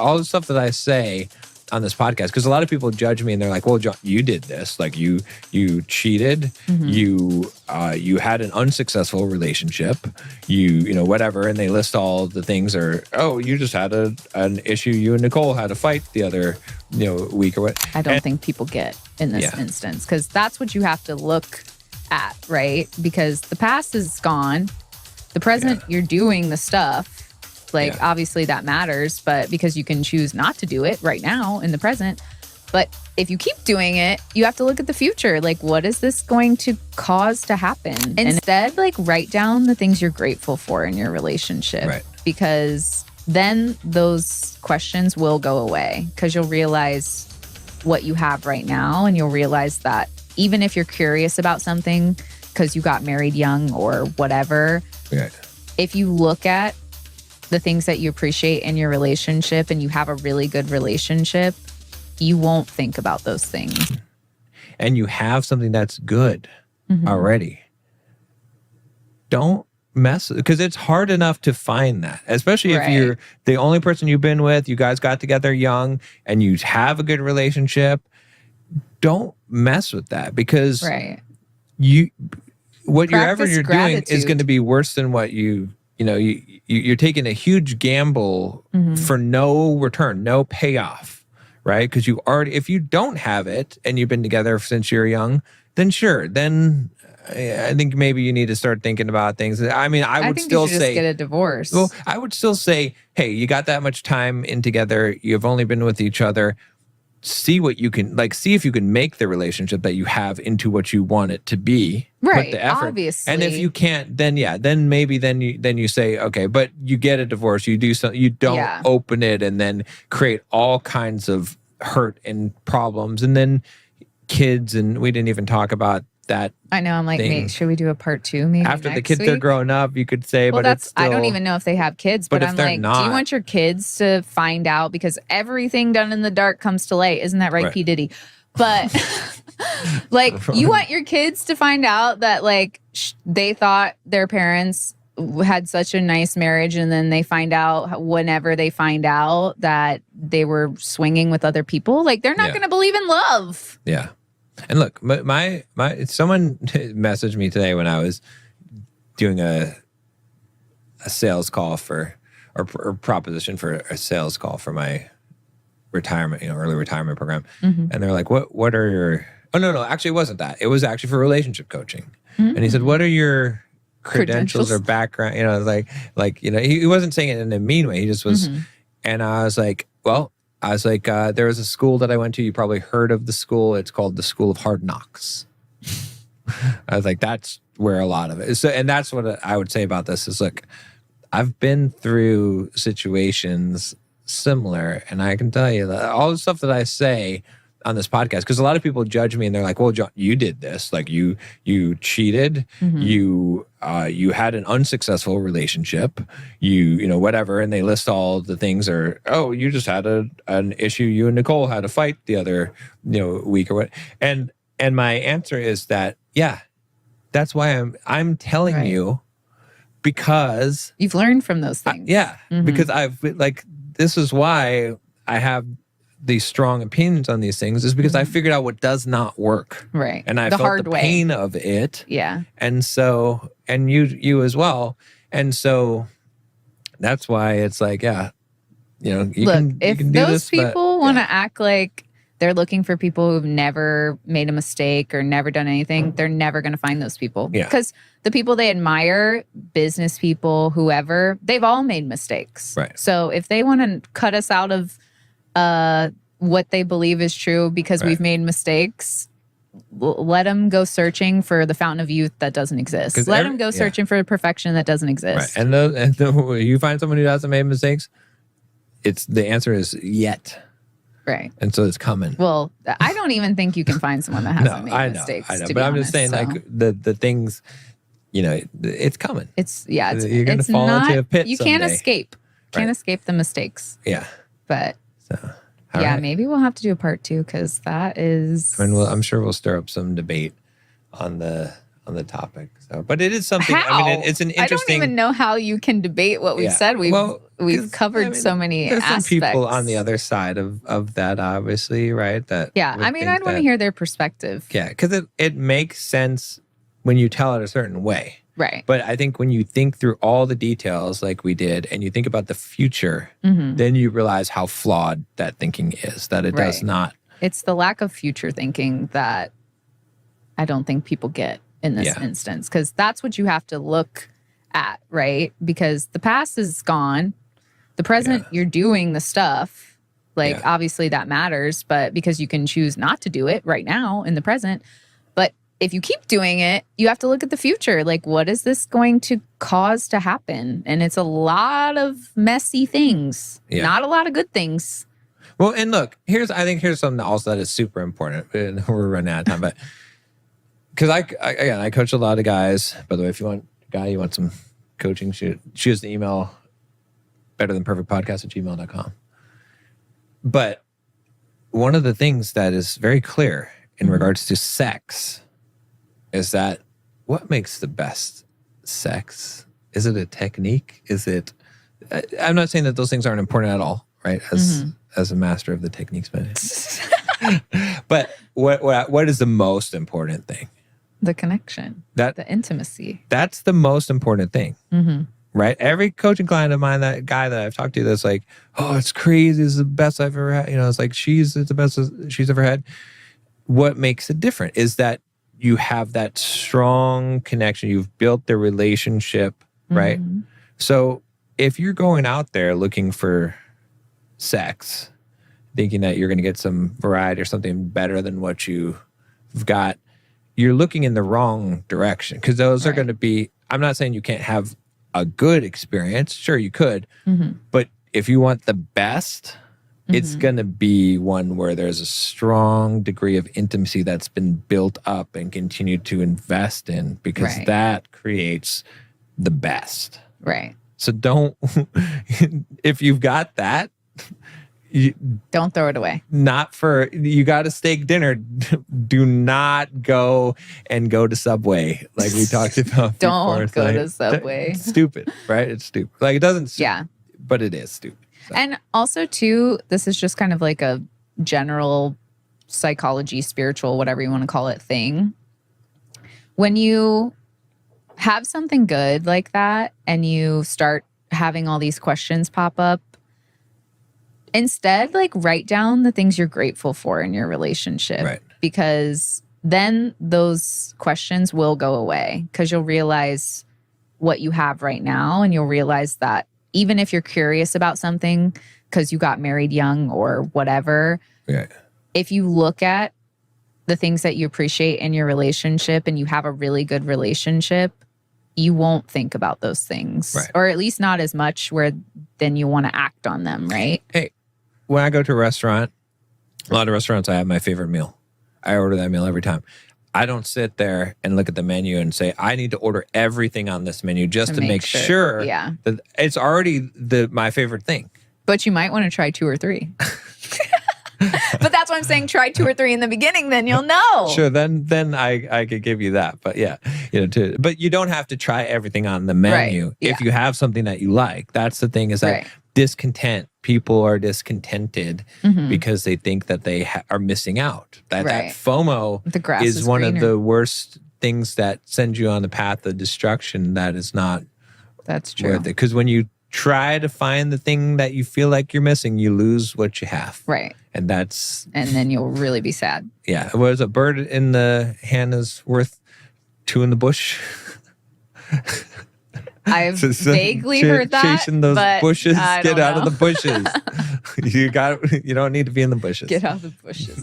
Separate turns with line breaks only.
all the stuff that I say on this podcast, because a lot of people judge me and they're like, well, John, you did this. Like you cheated, you had an unsuccessful relationship, you know, whatever. And they list all the things, or, oh, you just had an issue. You and Nicole had a fight the other, week or what.
I don't think people get in this instance, because that's what you have to look at, right? Because the past is gone. The present, you're doing the stuff. Like, obviously that matters, but because you can choose not to do it right now in the present. But if you keep doing it, you have to look at the future. Like, what is this going to cause to happen? Instead, like, write down the things you're grateful for in your relationship.
Right.
Because then those questions will go away, because you'll realize what you have right now. And you'll realize that even if you're curious about something because you got married young or whatever, if you look at the things that you appreciate in your relationship and you have a really good relationship, you won't think about those things.
And you have something that's good already. Don't mess, because it's hard enough to find that, especially if you're the only person you've been with, you guys got together young and you have a good relationship. Don't mess with that, because whatever you're doing is going to be worse than what you're taking a huge gamble for no return, no payoff, right? Because if you don't have it and you've been together since you're young, then sure, then I think maybe you need to start thinking about things. I mean, I would still say,
just get a divorce.
Well, I would still say, hey, you got that much time in together, you've only been with each other. See what you can, see if you can make the relationship that you have into what you want it to be.
Right.
Put the effort.
Obviously.
And if you can't, then you say, okay, but you get a divorce, you do something, you don't open it and then create all kinds of hurt and problems. And then kids, and we didn't even talk about that.
I know. I'm like, should we do a part 2 maybe
after
next
the kids
week?
are growing up, you could say,
well,
but it's still,
I don't even know if they have kids, but I'm like, do you want your kids to find out? Because everything done in the dark comes to light. Isn't that right. P. Diddy? But you want your kids to find out that they thought their parents had such a nice marriage, and then they find out whenever they find out that they were swinging with other people. They're not going to believe in love.
Yeah. And look, someone messaged me today when I was doing a sales call or proposition for a sales call for my retirement, early retirement program. And they're like, what are your, oh, no, actually it wasn't that. It was actually for relationship coaching. And he said, what are your credentials or background? He wasn't saying it in a mean way. He just was, and I was like, there was a school that I went to. You probably heard of the school. It's called the School of Hard Knocks. I was like, that's where a lot of it is. So, and that's what I would say about this is, look, I've been through situations similar, and I can tell you that all the stuff that I say on this podcast, because a lot of people judge me and they're like, well, John, you did this. Like you cheated, you had an unsuccessful relationship, you whatever. And they list all the things, or, oh, you just had an issue. You and Nicole had a fight the other, week or what. And my answer is that, that's why I'm telling you, because
you've learned from those things.
Because this is why I have these strong opinions on these things, is because I figured out what does not work.
Right.
And I felt the pain of it.
Yeah.
And so, and you as well. And so that's why it's like, you can do this.
If those people want to act like they're looking for people who've never made a mistake or never done anything, they're never going to find those people. Because the people they admire, business people, whoever, they've all made mistakes.
Right.
So if they want to cut us out of what they believe is true because we've made mistakes, let them go searching for the fountain of youth that doesn't exist. Let them go searching for the perfection that doesn't exist.
Right. And you find someone who hasn't made mistakes, the answer is yet.
Right.
And so it's coming.
Well, I don't even think you can find someone that hasn't made mistakes.
I know.
To
But
be
I'm
honest,
just saying, the things, it's coming. You're going to fall into a pit
You
someday.
can't escape. Can't escape the mistakes.
Yeah.
But
right.
Maybe we'll have to do a part 2, because that is.
I mean, I'm sure we'll stir up some debate on the on the topic. So, but it is something.
How?
I mean, it's an interesting.
I don't even know how you can debate what we've said. We've covered so many
there's
aspects.
Some people on the other side of that, obviously, right? That
I mean, I'd want to hear their perspective.
Yeah, because it makes sense when you tell it a certain way.
Right.
But I think when you think through all the details like we did and you think about the future, then you realize how flawed that thinking is, that it does not.
It's the lack of future thinking that I don't think people get in this instance, because that's what you have to look at, right? Because the past is gone. The present, you're doing the stuff. Like, obviously that matters, but because you can choose not to do it right now in the present. But if you keep doing it, you have to look at the future. Like, what is this going to cause to happen? And it's a lot of messy things, not a lot of good things.
Well, and look, I think here's something also that is super important. And we're running out of time, but because I coach a lot of guys. By the way, if you want you want some coaching, shoot us the email, betterthanperfectpodcast@gmail.com. But one of the things that is very clear in regards to sex is that what makes the best sex? Is it a technique? Is it? I'm not saying that those things aren't important at all, right? As a master of the techniques, but what is the most important thing?
The connection, the intimacy.
That's the most important thing, right? Every coaching client of mine, that guy that I've talked to, that's like, oh, it's crazy. This is the best I've ever had. It's like it's the best she's ever had. What makes it different is that you have that strong connection. You've built the relationship, right? So if you're going out there looking for sex, thinking that you're going to get some variety or something better than what you've got, you're looking in the wrong direction, because those are going to be, I'm not saying you can't have a good experience. Sure, you could. But if you want the best, it's going to be one where there's a strong degree of intimacy that's been built up and continued to invest in, because that creates the best.
Right.
So don't, if you've got that,
don't throw it away.
You got a steak dinner. Do not go to Subway like we talked about.
Don't go to Subway.
It's stupid, right? It's stupid. Like, it doesn't. But it is stupid. So.
And also, too, this is just kind of like a general psychology, spiritual, whatever you want to call it, thing. When you have something good like that and you start having all these questions pop up, instead, like, write down the things you're grateful for in your relationship.
Right.
Because then those questions will go away, because you'll realize what you have right now, and you'll realize that even if you're curious about something because you got married young or whatever, if you look at the things that you appreciate in your relationship and you have a really good relationship, you won't think about those things.
Right.
Or at least not as much, where then you want to act on them, right?
Hey, when I go to a restaurant, a lot of restaurants, I have my favorite meal. I order that meal every time. I don't sit there and look at the menu and say, I need to order everything on this menu just to make sure that it's already my favorite thing.
But you might want to try 2 or 3. But that's why I'm saying try 2 or 3 in the beginning, then you'll know.
Sure, then I could give you that. But but you don't have to try everything on the menu if you have something that you like. That's the thing, is that discontent. People are discontented because they think that they are missing out. That FOMO
the grass
is one
greener.
of the worst things that sends you on the path of destruction. That is not.
That's true.
Worth it. Because when you try to find the thing that you feel like you're missing, you lose what you have.
Right.
And
then you'll really be sad.
Yeah. Was a bird in the hand is worth 2 in the bush?
I've vaguely heard that.
Chasing those bushes, get out of the bushes. You don't need to be in the bushes.
Get out of the bushes.